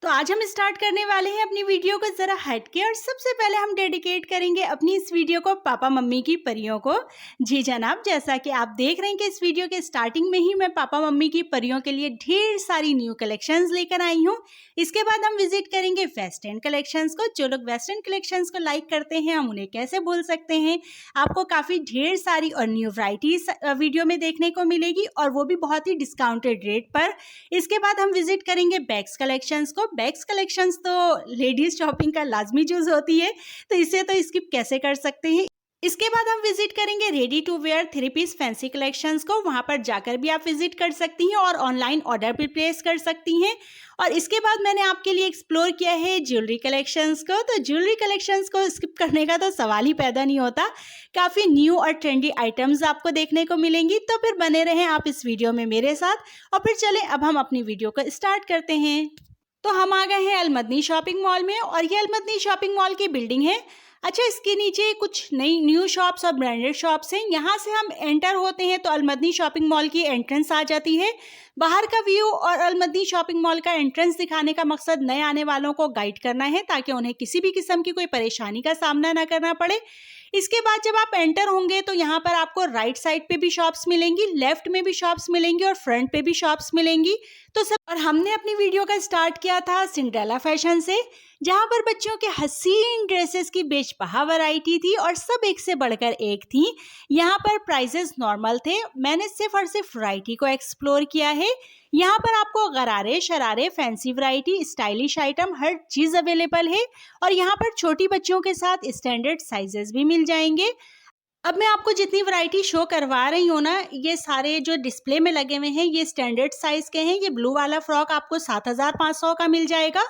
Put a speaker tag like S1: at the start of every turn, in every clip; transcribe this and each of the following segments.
S1: तो आज हम स्टार्ट करने वाले हैं अपनी वीडियो को ज़रा हटके और सबसे पहले हम डेडिकेट करेंगे अपनी इस वीडियो को पापा मम्मी की परियों को। जी जनाब, जैसा कि आप देख रहे हैं कि इस वीडियो के स्टार्टिंग में ही मैं पापा मम्मी की परियों के लिए ढेर सारी न्यू कलेक्शंस लेकर आई हूँ। इसके बाद हम विजिट करेंगे वेस्टर्न कलेक्शंस को। जो लोग वेस्टर्न कलेक्शंस को लाइक करते हैं हम उन्हें कैसे भूल सकते हैं। आपको काफ़ी ढेर सारी और न्यू वैरायटीज वीडियो में देखने को मिलेगी और वो भी बहुत ही डिस्काउंटेड रेट पर। इसके बाद हम विजिट करेंगे बैग्स कलेक्शंस को। बैग्स कलेक्शंस तो लेडीज शॉपिंग का लाजमी चूज होती है, तो इसे तो स्किप कैसे कर सकते हैं। इसके बाद हम विजिट करेंगे ready to wear 3 piece fancy collections को। वहां पर जाकर भी आप विजिट कर सकती हैं और ऑनलाइन ऑर्डर भी प्लेस कर सकती हैं। और इसके बाद मैंने आपके लिए एक्सप्लोर किया है ज्वेलरी कलेक्शंस को। तो ज्वेलरी कलेक्शंस को स्किप करने का तो सवाल ही पैदा नहीं होता। काफ़ी न्यू और ट्रेंडी आइटम्स आपको देखने को मिलेंगी, तो फिर बने रहें आप इस वीडियो में मेरे साथ। और फिर चलें अब हम अपनी वीडियो को स्टार्ट करते हैं। तो हम आ गए हैं अलमदनी शॉपिंग मॉल में और ये अलमदनी शॉपिंग मॉल की बिल्डिंग है। अच्छा, इसके नीचे कुछ नई न्यू शॉप्स और ब्रांडेड शॉप्स हैं। यहाँ से हम एंटर होते हैं तो अलमदनी शॉपिंग मॉल की एंट्रेंस आ जाती है। बाहर का व्यू और अलमदनी शॉपिंग मॉल का एंट्रेंस दिखाने का मकसद नए आने वालों को गाइड करना है ताकि उन्हें किसी भी किस्म की कोई परेशानी का सामना ना करना पड़े। इसके बाद जब आप एंटर होंगे तो यहाँ पर आपको राइट साइड पे भी शॉप्स मिलेंगी, लेफ्ट में भी शॉप्स मिलेंगी और फ्रंट पे भी शॉप्स मिलेंगी। तो सब और हमने अपनी वीडियो का स्टार्ट किया था सिंड्रेला फैशन से, जहाँ पर बच्चों के हसीन ड्रेसेस की बेशबहा वैरायटी थी और सब एक से बढ़कर एक थी। यहाँ पर प्राइसेस नॉर्मल थे। मैंने सिर्फ और सिर्फ वैरायटी को एक्सप्लोर किया है। यहाँ पर आपको गरारे, शरारे, फैंसी वैरायटी, स्टाइलिश आइटम हर चीज़ अवेलेबल है। और यहाँ पर छोटी बच्चियों के साथ स्टैंडर्ड साइजेस भी मिल जाएंगे। अब मैं आपको जितनी वैरायटी शो करवा रही हूँ ना, ये सारे जो डिस्प्ले में लगे हुए हैं ये स्टैंडर्ड साइज के हैं। ये ब्लू वाला फ्रॉक आपको 7,500 का मिल जाएगा।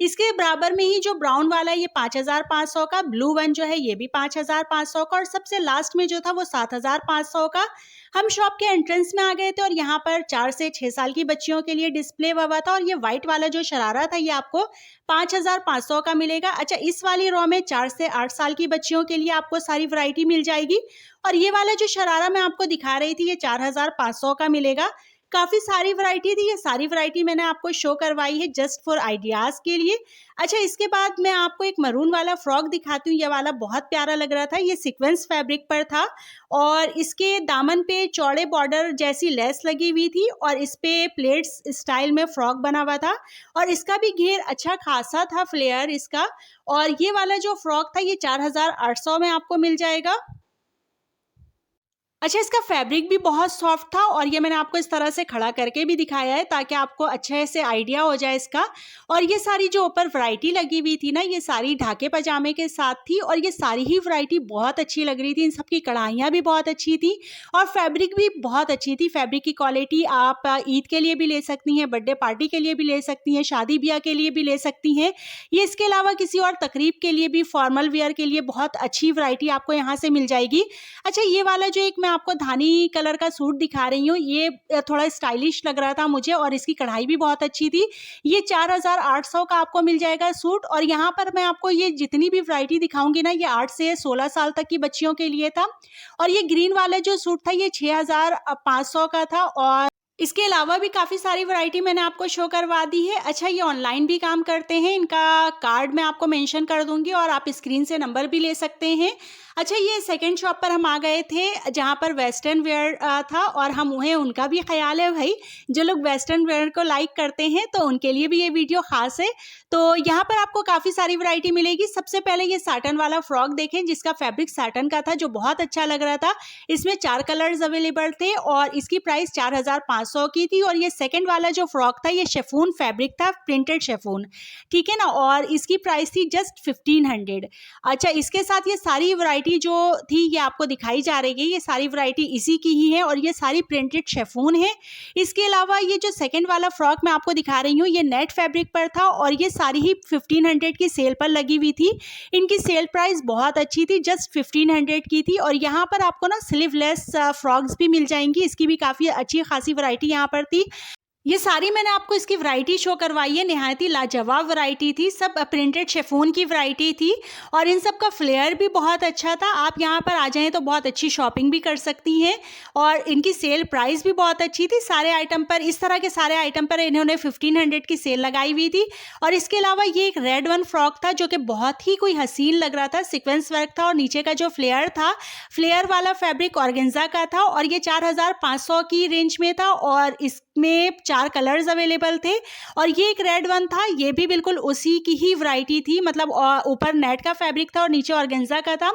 S1: इसके बराबर में ही जो ब्राउन वाला है ये 5,500 का, ब्लू वन जो है ये भी 5,500 का और सबसे लास्ट में जो था वो 7,500 का। हम शॉप के एंट्रेंस में आ गए थे और यहाँ पर 4 से 6 साल की बच्चियों के लिए डिस्प्ले हुआ था और ये व्हाइट वाला जो शरारा था ये आपको 5,500 का मिलेगा। अच्छा, इस वाली रो में 4 से 8 साल की बच्चियों के लिए आपको सारी वैरायटी मिल जाएगी। और ये वाला जो शरारा मैं आपको दिखा रही थी ये 4,500 का मिलेगा। काफ़ी सारी वैरायटी थी। ये सारी वैरायटी मैंने आपको शो करवाई है जस्ट फॉर आइडियाज़ के लिए। अच्छा, इसके बाद मैं आपको एक मरून वाला फ्रॉक दिखाती हूँ। ये वाला बहुत प्यारा लग रहा था। ये सीक्वेंस फैब्रिक पर था और इसके दामन पे चौड़े बॉर्डर जैसी लेस लगी हुई थी और इस पे प्लेट्स स्टाइल में फ्रॉक बना हुआ था और इसका भी घेर अच्छा खासा था, फ्लेयर इसका। और ये वाला जो फ्रॉक था ये 4,800 में आपको मिल जाएगा। अच्छा, इसका फैब्रिक भी बहुत सॉफ्ट था और ये मैंने आपको इस तरह से खड़ा करके भी दिखाया है ताकि आपको अच्छे से आइडिया हो जाए इसका। और ये सारी जो ऊपर वैरायटी लगी हुई थी ना, ये सारी ढाके पजामे के साथ थी और ये सारी ही वैरायटी बहुत अच्छी लग रही थी। इन सबकी कढ़ाइयाँ भी बहुत अच्छी थी और फैब्रिक भी बहुत अच्छी थी। फैब्रिक की क्वालिटी आप ईद के लिए भी ले सकती हैं, बर्थडे पार्टी के लिए भी ले सकती हैं, शादी ब्याह के लिए भी ले सकती हैं। ये इसके अलावा किसी और तकरीब के लिए भी, फॉर्मल वेयर के लिए बहुत अच्छी वैरायटी आपको यहाँ से मिल जाएगी। अच्छा, ये वाला जो एक मैं आपको धानी कलर का सूट दिखा रही हूँ ये थोड़ा स्टाइलिश लग रहा था मुझे और इसकी कढ़ाई भी बहुत अच्छी थी। ये 4,800 का आपको मिल जाएगा सूट। और यहाँ पर मैं आपको ये जितनी भी वैरायटी दिखाऊंगी ना, ये 8 से 16 साल तक की बच्चियों के लिए था। और ये ग्रीन वाला जो सूट था ये 6,500 का था और इसके अलावा भी काफ़ी सारी वैरायटी मैंने आपको शो करवा दी है। अच्छा, ये ऑनलाइन भी काम करते हैं। इनका कार्ड मैं आपको मेंशन कर दूंगी और आप स्क्रीन से नंबर भी ले सकते हैं। अच्छा, ये सेकंड शॉप पर हम आ गए थे जहाँ पर वेस्टर्न वेयर था और हम उनका भी ख्याल है भाई। जो लोग वेस्टर्न वेयर को लाइक करते हैं तो उनके लिए भी ये वीडियो खास है। तो यहाँ पर आपको काफ़ी सारी वैरायटी मिलेगी। सबसे पहले ये साटन वाला फ्रॉक देखें जिसका फैब्रिक साटन का था, जो बहुत अच्छा लग रहा था। इसमें 4 कलर्स अवेलेबल थे और इसकी प्राइस 4,500 की थी। और ये सेकंड वाला जो फ्रॉक था ये शेफून फैब्रिक था, प्रिंटेड शेफून, ठीक है ना, और इसकी प्राइस थी जस्ट 1,500। अच्छा, इसके साथ ये सारी वैरायटी जो थी ये आपको दिखाई जा रही है, ये सारी वैरायटी इसी की ही है और ये सारी प्रिंटेड शेफून है। इसके अलावा ये जो सेकंड वाला फ्रॉक मैं आपको दिखा रही हूँ ये नेट फैब्रिक पर था और ये सारी ही 1,500 की सेल पर लगी हुई थी। इनकी सेल प्राइस बहुत अच्छी थी, जस्ट 1,500 की थी। और यहाँ पर आपको ना स्लीवलेस फ्रॉक्स भी मिल जाएंगी। इसकी भी काफ़ी अच्छी खासी वैरायटी यहाँ पर थी। ये सारी मैंने आपको इसकी वैरायटी शो करवाई है, निहायत ही लाजवाब वैरायटी थी, सब प्रिंटेड शिफॉन की वैरायटी थी और इन सब का फ्लेयर भी बहुत अच्छा था। आप यहाँ पर आ जाएँ तो बहुत अच्छी शॉपिंग भी कर सकती हैं और इनकी सेल प्राइस भी बहुत अच्छी थी। सारे आइटम पर, इस तरह के सारे आइटम पर इन्होंने 1500 की सेल लगाई हुई थी। और इसके अलावा ये एक रेड वन फ्रॉक था जो कि बहुत ही कोई हसीन लग रहा था, सीक्वेंस वर्क था और नीचे का जो फ्लेयर था, फ्लेयर वाला फैब्रिक ऑर्गेन्जा का था और ये 4500 की रेंज में था और इसमें 4 कलर्स अवेलेबल थे। और ये एक रेड वन था, ये भी बिल्कुल उसी की ही वैरायटी थी, मतलब ऊपर नेट का फैब्रिक था और नीचे ऑर्गेन्जा का था।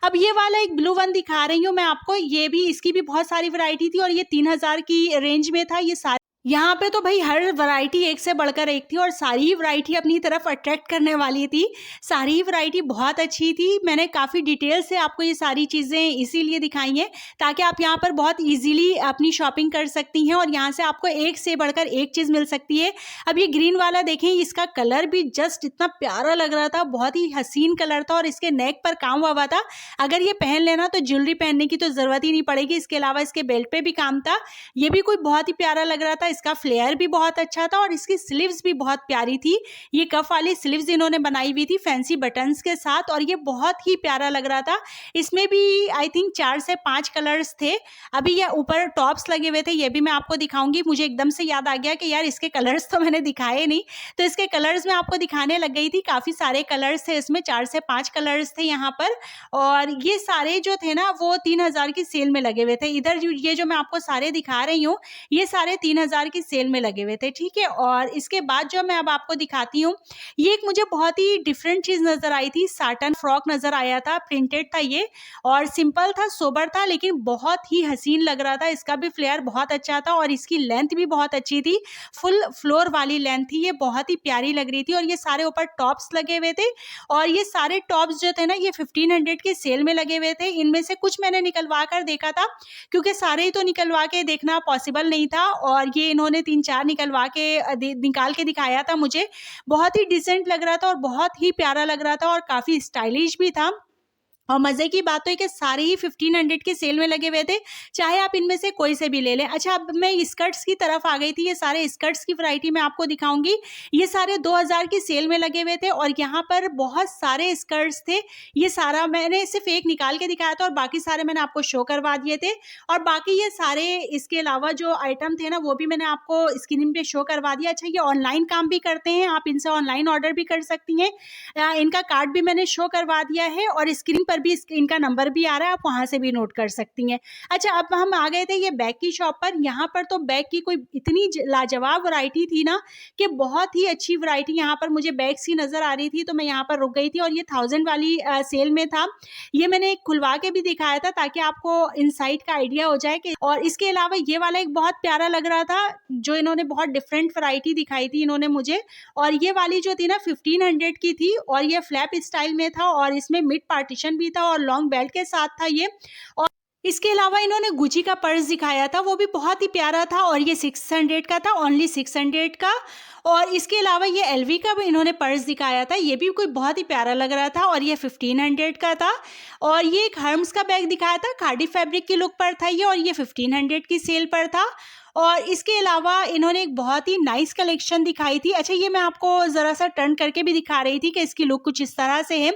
S1: अब ये वाला एक ब्लू वन दिखा रही हूँ मैं आपको, ये भी, इसकी भी बहुत सारी वैरायटी थी और ये 3000 की रेंज में था। ये सारी यहाँ पे तो भाई हर वैरायटी एक से बढ़कर एक थी और सारी ही वैरायटी अपनी तरफ अट्रैक्ट करने वाली थी। सारी ही वैरायटी बहुत अच्छी थी। मैंने काफ़ी डिटेल से आपको ये सारी चीज़ें इसीलिए दिखाई हैं ताकि आप यहाँ पर बहुत इजीली अपनी शॉपिंग कर सकती हैं और यहाँ से आपको एक से बढ़कर एक चीज़ मिल सकती है। अब ये ग्रीन वाला देखें, इसका कलर भी जस्ट इतना प्यारा लग रहा था, बहुत ही हसीन कलर था और इसके नेक पर काम हुआ था। अगर ये पहन लेना तो ज्वेलरी पहनने की तो ज़रूरत ही नहीं पड़ेगी। इसके अलावा इसके बेल्ट पे भी काम था, ये भी कोई बहुत ही प्यारा लग रहा था। इसका फ्लेयर भी बहुत अच्छा था और इसकी स्लीव्स भी बहुत प्यारी थी। ये कफ वाली स्लीव्स इन्होंने बनाई हुई थी फैंसी बटन्स के साथ और ये बहुत ही प्यारा लग रहा था। इसमें भी आई थिंक 4 से 5 कलर्स थे। अभी ये ऊपर टॉप्स लगे हुए थे, ये भी मैं आपको दिखाऊंगी। मुझे एकदम से याद आ गया कि यार इसके कलर्स तो मैंने दिखाए नहीं, तो इसके कलर्स मैं आपको दिखाने लग गई थी। काफ़ी सारे कलर्स थे इसमें, 4 से 5 कलर्स थे यहाँ पर और ये सारे जो थे ना वो 3000 की सेल में लगे हुए थे। इधर ये जो मैं आपको सारे दिखा रही हूँ ये सारे 3000 की सेल में लगे हुए थे, ठीक है। और इसके बाद जो मैं अब आपको दिखाती हूँ, ये एक मुझे बहुत ही डिफरेंट चीज़ नज़र आई थी। साटन फ्रॉक नज़र आया था, प्रिंटेड था ये और सिंपल था, सोबर था, लेकिन बहुत ही हसीन लग रहा था। इसका भी फ्लेयर बहुत अच्छा था और इसकी लेंथ भी बहुत अच्छी थी, फुल फ्लोर वाली लेंथ थी, ये बहुत ही प्यारी लग रही थी। और ये सारे ऊपर टॉप्स लगे हुए थे और ये सारे टॉप्स जो थे ना ये 1500 के सेल में लगे हुए थे। इनमें से कुछ मैंने निकलवा कर देखा था क्योंकि सारे ही तो निकलवा के देखना पॉसिबल नहीं था और ये इन्होंने 3-4 निकलवा के निकाल के दिखाया था मुझे। बहुत ही डिसेंट लग रहा था और बहुत ही प्यारा लग रहा था और काफ़ी स्टाइलिश भी था। और मज़े की बात तो है कि सारे ही 1500 के सेल में लगे हुए थे, चाहे आप इनमें से कोई से भी ले लें। अच्छा, अब मैं स्कर्ट्स की तरफ आ गई थी। ये सारे स्कर्ट्स की वैरायटी मैं आपको दिखाऊंगी। ये सारे 2000 की सेल में लगे हुए थे और यहाँ पर बहुत सारे स्कर्ट्स थे। ये सारा मैंने सिर्फ एक निकाल के दिखाया था और बाकी सारे मैंने आपको शो करवा दिए थे। और बाकी ये सारे इसके अलावा जो आइटम थे ना वो भी मैंने आपको स्क्रीन पे शो करवा दिया। अच्छा, ये ऑनलाइन काम भी करते हैं, आप इनसे ऑनलाइन ऑर्डर भी कर सकती हैं। इनका कार्ड भी मैंने शो करवा दिया है और स्क्रीन पर भी इनका नंबर भी आ रहा है, आप वहां से भी नोट कर सकती हैं। अच्छा, अब हम आ गए थे ये बैग की शॉप पर। यहाँ पर तो बैग की कोई इतनी लाजवाब वैरायटी थी ना कि बहुत ही अच्छी वैरायटी यहाँ पर मुझे बैग्स की नजर आ रही थी, तो मैं यहाँ पर रुक गई थी और ये 1000 वाली सेल में था। ये मैंने एक खुलवा के भी दिखाया था ताकि आपको इनसाइट का आइडिया हो जाए कि। और इसके अलावा ये वाला एक बहुत प्यारा लग रहा था जो इन्होंने बहुत डिफरेंट वैरायटी दिखाई थी इन्होंने मुझे। और ये वाली जो थी ना 1500 की थी और ये फ्लैप स्टाइल में था और इसमें मिड पार्टीशन भी था और लॉन्ग बेल्ट के साथ था ये। और इसके अलावा इन्होंने गुची का पर्स दिखाया था, वो भी बहुत ही प्यारा था और ये 600 का था, ओनली 600 का। और इसके अलावा ये एलवी का भी इन्होंने पर्स दिखाया था, ये भी कोई बहुत ही प्यारा लग रहा था और ये 1500 का था। और ये एक हर्म्स का बैग दिखाया था, खादी फैब्रिक की लुक पर था ये और ये 1500 की सेल पर था। और इसके अलावा इन्होंने एक बहुत ही नाइस कलेक्शन दिखाई थी। अच्छा, ये मैं आपको ज़रा सा टर्न करके भी दिखा रही थी कि इसकी लुक कुछ इस तरह से है।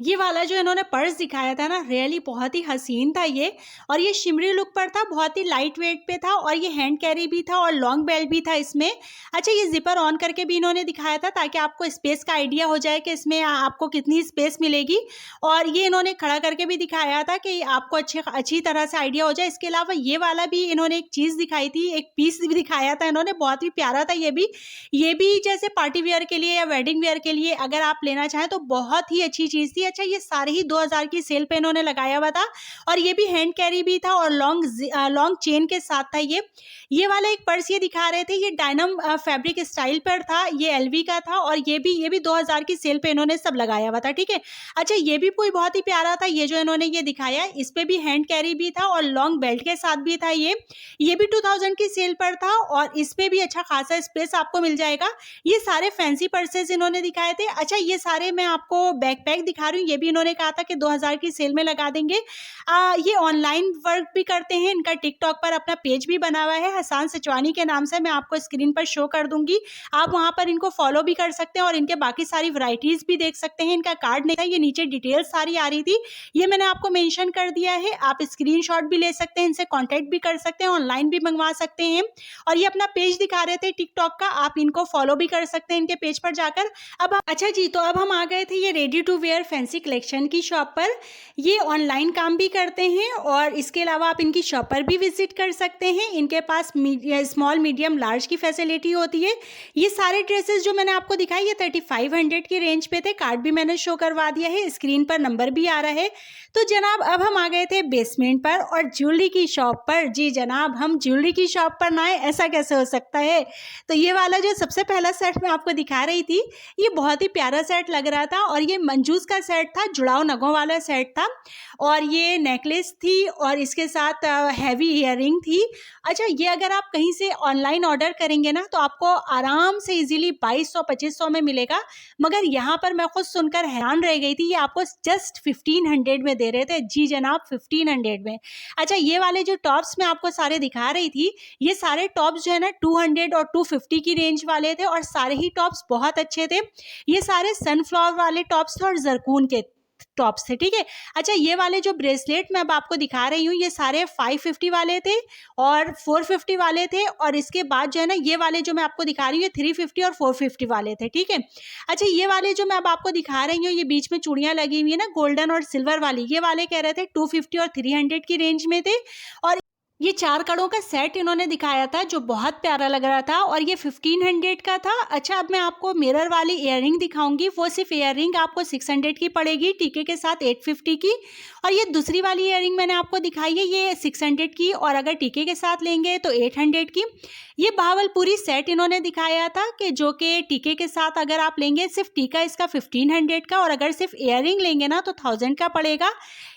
S1: ये वाला जो इन्होंने पर्स दिखाया था ना रियली बहुत ही हसीन था ये और ये शिमरी लुक पर था, बहुत ही लाइट वेट पे था और ये हैंड कैरी भी था और लॉन्ग बेल्ट भी था इसमें। अच्छा, ये जिपर ऑन करके भी इन्होंने दिखाया था ताकि आपको स्पेस का आइडिया हो जाए कि इसमें आपको कितनी स्पेस मिलेगी। और ये इन्होंने खड़ा करके भी दिखाया था कि आपको अच्छी तरह से आइडिया हो जाए। इसके अलावा ये वाला भी इन्होंने एक चीज़ दिखाई थी, एक पीस भी दिखाया था इन्होंने, बहुत ही प्यारा था ये भी जैसे पार्टी वेयर के लिए या वेडिंग वेयर के लिए अगर आप लेना चाहें तो बहुत ही अच्छी चीज़ थी। अच्छा, ये सारे ही 2000 की सेल पे इन्होंने लगाया हुआ था और ये भी हैंड कैरी भी था और लॉन्ग चेन के साथ था ये वाला एक पर्स ये दिखा रहे थे, ये डायनम फैब्रिक स्टाइल पर था, ये एलवी का था और ये भी 2000 की सेल पे इन्होंने सब लगाया हुआ था, ठीक है। अच्छा, ये भी कोई बहुत ही प्यारा था, ये जो इन्होंने ये दिखाया, इस पे भी हैंड कैरी भी था और लॉन्ग बेल्ट के साथ भी था ये भी 2000 की सेल पर था और इस पे भी अच्छा खासा स्पेस आपको मिल जाएगा। ये सारे फैंसी पर्सेस इन्होंने दिखाए थे। अच्छा, ये सारे मैं आपको बैकपैक दिखा रही रही हूँ, ये भी इन्होंने कहा था कि 2000 की सेल में लगा देंगे। ये ऑनलाइन वर्क भी करते हैं, इनका टिकटॉक पर अपना पेज भी बना हुआ है हसान सचवानी के नाम से, मैं आपको स्क्रीन पर शो कर दूंगी, आप वहाँ पर इनको फॉलो भी कर सकते हैं और इनके बाकी सारी वैरायटीज़ भी देख सकते हैं। इनका कार्ड नहीं था, ये नीचे डिटेल्स सारी आ रही थी, ये मैंने आपको मेंशन कर दिया है, आप स्क्रीनशॉट भी ले सकते हैं, इनसे कांटेक्ट भी कर सकते हैं, ऑनलाइन भी मंगवा सकते हैं। और ये अपना पेज दिखा रहे थे टिकटॉक का, आप इनको फॉलो भी कर सकते हैं इनके पेज पर जाकर। अच्छा जी, तो अब हम आ गए थे ये ready to wear fancy collection की शॉप पर। ये ऑनलाइन काम भी करते हैं और इसके अलावा आप इनकी शॉप पर भी विजिट कर सकते हैं। इनके पास स्मॉल मीडियम लार्ज की फैसिलिटी होती है। ये सारे ड्रेसेस जो मैंने आपको दिखाई ये 3500 की रेंज पे थे, कार्ड भी मैंने शो करवा दिया है, स्क्रीन पर नंबर भी आ रहा है। तो जनाब अब हम आ गए थे बेसमेंट पर और ज्वेलरी की शॉप पर। जी जनाब, हम ज्वेलरी की शॉप पर ना आए, ऐसा कैसे हो सकता है। तो ये वाला जो सबसे पहला सेट मैं आपको दिखा रही थी, ये बहुत ही प्यारा सेट लग रहा था और ये मंजूस का सेट था, जुड़ाव नगों वाला सेट था और ये नेकलेस थी और इसके साथ हैवी ईयरिंग थी। अच्छा, ये अगर आप कहीं से ऑनलाइन ऑर्डर करेंगे ना तो आपको आराम से इजीली 2200-2500 में मिलेगा, मगर यहाँ पर मैं खुद सुनकर हैरान रह गई थी, ये आपको जस्ट 1500 में दे रहे थे। जी जनाब, 1500 में। अच्छा, ये वाले जो टॉप्स मैं आपको सारे दिखा रही थी, ये सारे टॉप्स जो है ना 200 और 250 की रेंज वाले थे और सारे ही टॉप्स बहुत अच्छे थे। ये सारे सनफ्लावर वाले टॉप्स थे और जरकून के टॉप्स थे, ठीक है। अच्छा, ये वाले जो ब्रेसलेट मैं अब आपको दिखा रही हूँ, ये सारे 550 वाले थे और 450 वाले थे और इसके बाद जो है ना ये वाले जो मैं आपको दिखा रही हूँ ये 350 और 450 वाले थे, ठीक है। अच्छा, ये वाले जो मैं अब आपको दिखा रही हूँ, ये बीच में चूड़ियाँ लगी हुई है ना गोल्डन और सिल्वर वाली, ये वाले कह रहे थे 250 और 300 की रेंज में थे और ये 4 कड़ों का सेट इन्होंने दिखाया था जो बहुत प्यारा लग रहा था और ये 1500 का था। अच्छा, अब मैं आपको मिरर वाली ईयरिंग दिखाऊंगी, वो सिर्फ ईयरिंग आपको 600 की पड़ेगी, टीके के साथ 850 की। और ये दूसरी वाली ईयरिंग मैंने आपको दिखाई है, ये 600 की और अगर टीके के साथ लेंगे तो 800 की। ये बहावलपुरी सेट इन्होंने दिखाया था कि जो कि टीके के साथ अगर आप लेंगे, सिर्फ टीका इसका 1500 का और अगर सिर्फ ईयरिंग लेंगे ना तो 1000 का पड़ेगा।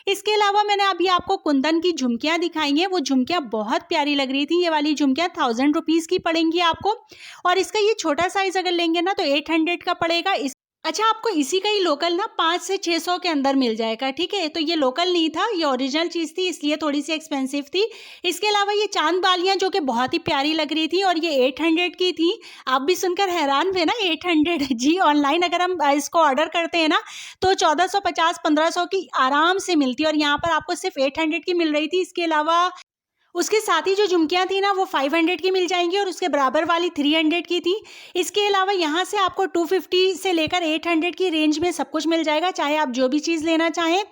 S1: इसके अलावा मैंने अभी आपको कुंदन की झुमकियाँ दिखाई हैं, वो झुमकियाँ बहुत प्यारी लग रही थी। ये वाली झुमकियाँ 1000 रुपीज़ की पड़ेंगी आपको और इसका ये छोटा साइज अगर लेंगे ना तो 800 का पड़ेगा। अच्छा, आपको इसी का ही लोकल ना 500 से 600 के अंदर मिल जाएगा, ठीक है। तो ये लोकल नहीं था, ये ओरिजिनल चीज़ थी, इसलिए थोड़ी सी एक्सपेंसिव थी। इसके अलावा ये चांद बालियाँ जो कि बहुत ही प्यारी लग रही थी और ये 800 की थी। आप भी सुनकर हैरान हुए ना, 800। जी, ऑनलाइन अगर हम इसको ऑर्डर करते हैं ना तो 1450-1500 की आराम से मिलती है और यहाँ पर आपको सिर्फ 800 की मिल रही थी। इसके अलावा उसके साथ ही जो झुमकियाँ थी ना वो 500 की मिल जाएंगी और उसके बराबर वाली 300 की थी। इसके अलावा यहाँ से आपको 250 से लेकर 800 की रेंज में सब कुछ मिल जाएगा, चाहे आप जो भी चीज़ लेना चाहें।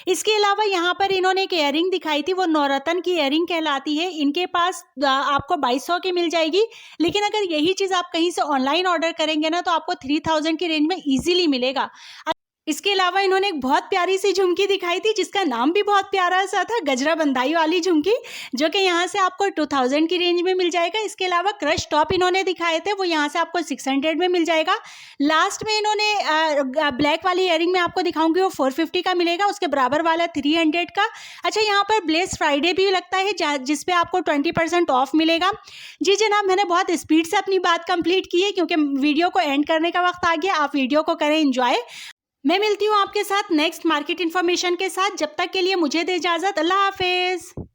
S1: इसके अलावा यहाँ पर इन्होंने एक ईयरिंग दिखाई थी, वो नवरत्न की ईयरिंग कहलाती है। इनके पास आपको 2200 की मिल जाएगी, लेकिन अगर यही चीज़ आप कहीं से ऑनलाइन ऑर्डर करेंगे ना तो आपको 3000 की रेंज में ईजिली मिलेगा। इसके अलावा इन्होंने एक बहुत प्यारी सी झुमकी दिखाई थी जिसका नाम भी बहुत प्यारा सा था, गजरा बंदाई वाली झुमकी, जो कि यहाँ से आपको 2000 की रेंज में मिल जाएगा। इसके अलावा क्रश टॉप इन्होंने दिखाए थे, वो यहाँ से आपको 600 में मिल जाएगा। लास्ट में इन्होंने ब्लैक वाली ईयरिंग में आपको दिखाऊंगी, वो 450 का मिलेगा, उसके बराबर वाला 300 का। अच्छा, यहाँ पर ब्लेस फ्राइडे भी लगता है जिसपे आपको 20% ऑफ मिलेगा। जी जनाब, मैंने बहुत स्पीड से अपनी बात कंप्लीट की है क्योंकि वीडियो को एंड करने का वक्त आ गया। आप वीडियो को करें एंजॉय। मैं मिलती हूँ आपके साथ नेक्स्ट मार्केट इन्फॉर्मेशन के साथ। जब तक के लिए मुझे दे इजाज़त। अल्लाह हाफिज़।